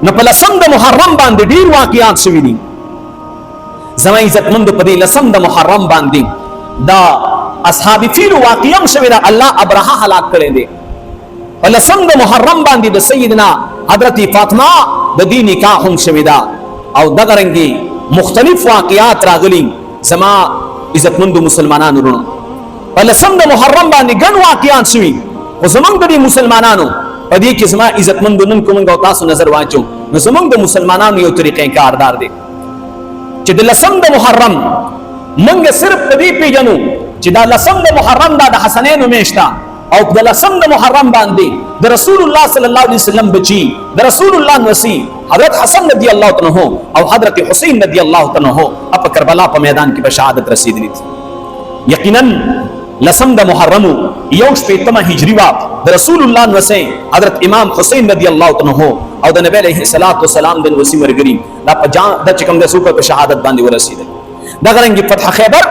نو په لسم د محرم باندې ډیر واقعات شوي دي. زما عزتمند په دې لسم د محرم باندې دا اصحاب فیل واقعم شوي دا الله ابرهه هلاک کړی دی. په لسم د محرم باندې د سیدنا حضرت فاطمه د دې نکاح هم شوي دا او دغه رنګي مختلف واقعات راغلي. زما عزتمند مسلمانانو ورونو په لسم د محرم باندې ګڼ واقعات شوي خو زمونږ د مسلمانانو په دې کې زما عزتمند نن کوم تاسو نظر واچو نو زمونږ د مسلمانانو یو طریقې کاردار دی چې د لسم د محرم موږ صرف په دې پیژنو چې دا لسم د محرم دا د حسنینو میاشت او د لسم د محرم باندې د رسول الله صلی الله علیه وسلم بچی د رسول الله نسی حضرت حسن رضی الله تعالی عنہ او حضرت حسین رضی الله تعالی عنہ په کربلا په میدان کې به شهادت رسیدلی. یقینا لسم د محرم یو شپږمه هجری وا د رسول الله نسی حضرت امام حسین رضی الله تعالی عنہ او د نبی علیہ الصلوۃ والسلام د وسی مرګری دا په جان د چکم د سوق په شهادت باندې ورسیدل. دا غرنګ فتح خیبر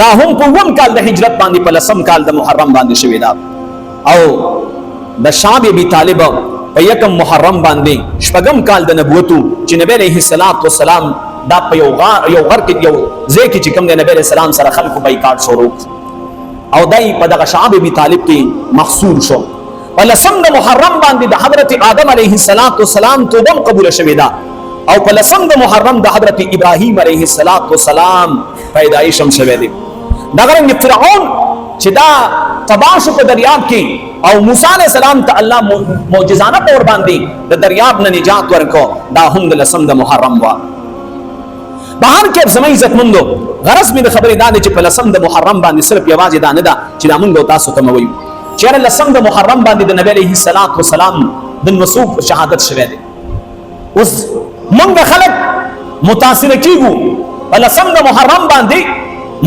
دا هم په وم کال د هجرت باندې په لسم کال د محرم باندې شوی دا او د شعب ابي طالب په یکم محرم باندې شپږم کال د نبوتو چې نبی علیہ الصلوۃ والسلام دا په یو غر کې یو ځای کې چې کوم د نبی علیہ السلام سره خلکو بایکاټ شروع او دای په دغه شعب ابي طالب کې محصور شو. ولسم د محرم باندې د حضرت آدم علیه السلام توبه قبول شوې ده او په لسم د محرم د حضرت ابراهیم علیه السلام پیدایش هم شوې ده. دغه رنګ فرعون چې دا تباش په دریاب کې او موسی علیہ السلام ته الله معجزانه پور باندې د دریاب نه نجات ورکو دا هم د لسم د محرم وا. بهر کې زمای عزت مندو غرض مې د خبرې دا چې په لسم د محرم باندې صرف یوازې دا نه ده چې دا موږ تاسو ته وایو چې لسم د محرم باندې د نبی علیه السلام د نسوب شهادت شوه دي. اوس موږ خلک متاثر کیږو په لسم د محرم باندې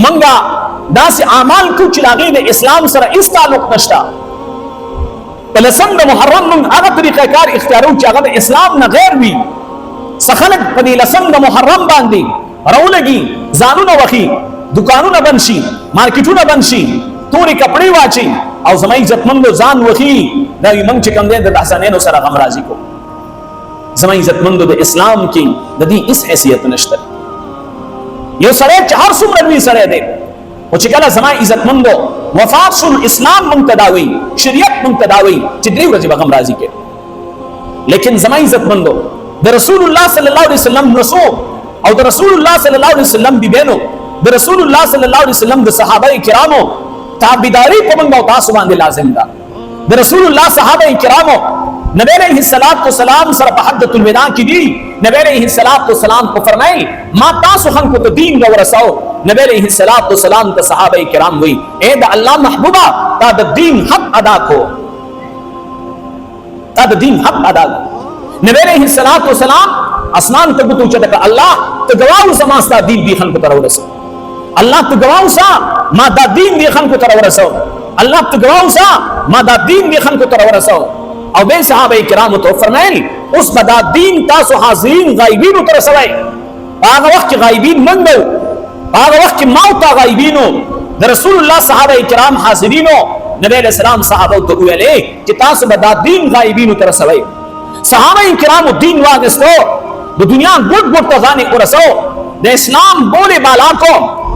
موږ داسې اعمال کو چې هغه د اسلام سره هیڅ تعلق نشته. په لسم د محرم موږ هغه طریقه کار اختیارو چې هغه د اسلام نه غیر وي. سخلق په دې لسم د محرم باندې راولګي ځانونه وخی دکانونه بند شي مارکیټونه بند شي تورې کپڑے واچي او زمای عزتمندو ځان وخی دا موږ چې کوم دې د حسنینو سره غم راضي کو. زمای عزتمندو د اسلام کې د دې هیڅ حیثیت نشته. یو سره چې هر څومره وی سره دی او چې کله زمای عزتمندو وفات شول اسلام منتداوي شریعت منتداوي چې دې ورځې غم راضي کې. لیکن زمای عزتمندو د رسول الله صلی الله علیه وسلم نسو او د رسول الله صلی الله علیه وسلم بیبینو د رسول الله صلی الله علیه وسلم د صحابه کرامو تابعداري په موږ تاسو باندې لازم ده. د رسول الله صحابه کرامو نبی علیہ السلام سره په حجۃ الوداع کې دي. نبی علیہ السلام کو فرمایي ما تاسو خلکو ته دین ورساو. نبی علیہ السلام ته صحابه کرام وی اے د الله محبوبا تا د دین حق ادا کو تا د دین حق ادا کو. نبی علیہ السلام اسمان ته بوتو چې الله ته گواو سماستا دین دی خلکو ته ورساو. الله ته گواو سا ما دا دین دی خلکو ته ورساو. الله ته گواو سا ما دا دین دی خلکو ته ورساو. او به صحابه کرام ته فرمایل اوس بدا دین تاسو حاضرین غایبین ته رسوي. هغه وخت غایبین منګو هغه وخت موت غایبینو د رسول الله صحابه کرام حاضرینو نبی علیہ السلام صحابه ته ویلې چې تاسو بدا دین غایبین ته رسوي. صحابه کرام دین واغستو د دنیا ګډ ګډ ته ځانې ورسو د اسلام بوله بالا کو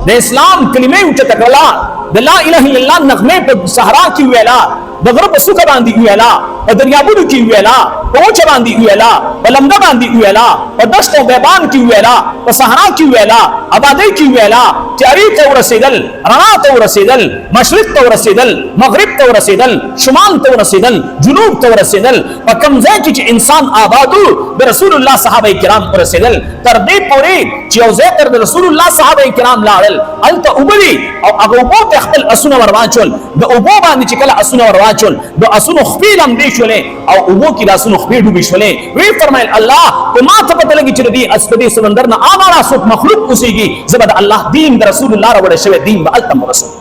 د اسلام کلمې اوچته کړلا د لا اله الا الله نغمه په صحرا کې ویلا د غرب سوکه باندې ویلا په دریابونو کې ویلا په وچه باندې ویلا په لمده باندې ویلا په دشت او بیابان کې ویلا په صحرا کې ویلا آبادی کې ویلا تیاری ته ورسېدل رڼا ته ورسېدل مشرق ته ورسېدل مغرب ته ورسېدل شمال ته ورسېدل جنوب ته ورسېدل په کوم ځای کې چې انسان آبادو د رسول الله صحابه کرام ورسېدل تر دې پورې چې یو ځای تر رسول الله صحابه کرام لاړل الته وبلی او هغه وبو ته خپل اسونه ورواچول د وبو باندې چې کله اسونه ورواچول د اسونو خپل هم دی شولې او وبو کې د اسونو خپل ډوبې شولې وی فرمایل الله ته ما ته پته لګی چې دې اسپدي سمندر نه اماره سوک مخلوق اوسېږي زبد الله دین د رسول الله راوړل شوی دین به التم رسول